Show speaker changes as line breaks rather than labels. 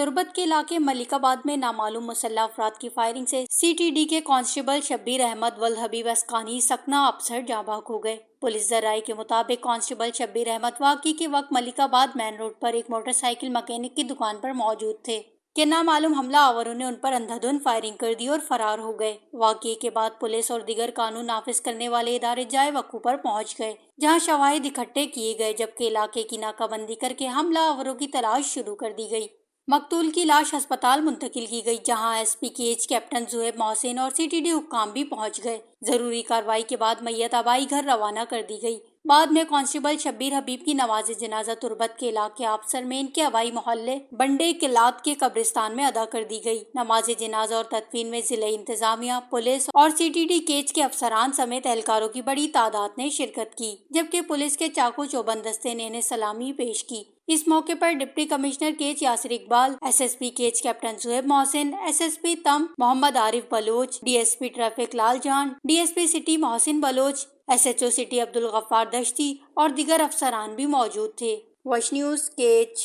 تربت کے علاقے ملک آباد میں نامعلوم مسلح افراد کی فائرنگ سے CTD کے کانسٹیبل شبیر احمد والحبیب اسکانی سکنہ افسر جاں بحق ہو گئے۔ پولیس ذرائع کے مطابق کانسٹیبل شبیر احمد واقعے کے وقت ملک آباد مین روڈ پر ایک موٹر سائیکل مکینک کی دکان پر موجود تھے کہ نامعلوم حملہ آوروں نے ان پر اندھا دھند فائرنگ کر دی اور فرار ہو گئے۔ واقعے کے بعد پولیس اور دیگر قانون نافذ کرنے والے ادارے جائے وقوع پر پہنچ گئے، جہاں شواہد اکٹھے کیے گئے، جبکہ علاقے کی ناکہ بندی کر کے حملہ آوروں کی تلاش شروع کر دی گئی۔ مقتول کی لاش ہسپتال منتقل کی گئی، جہاں SPKH کیپٹن زہیب محسن اور CTD حکام بھی پہنچ گئے۔ ضروری کارروائی کے بعد میت آبائی گھر روانہ کر دی گئی۔ بعد میں کانسٹیبل شبیر حبیب کی نماز جنازہ تربت کے علاقے آبسر میں ان کے آبائی محلے بنڈے کلات کے قبرستان میں ادا کر دی گئی۔ نماز جنازہ اور تدفین میں ضلع انتظامیہ، پولیس اور CTD کیچ کے افسران سمیت اہلکاروں کی بڑی تعداد نے شرکت کی، جبکہ پولیس کے چاقو چوبند دستے نے انہیں سلامی پیش کی۔ اس موقع پر deputy commissioner Kech Yasir Iqbal, SSP Kech captain Zohaib Mohsin, SSP Tump Muhammad Arif Baloch, DSP traffic Lal Jan, DSP city Mohsin Baloch, SHO city Abdul Ghaffar Dashti اور دیگر افسران بھی موجود تھے۔ Vash news catch.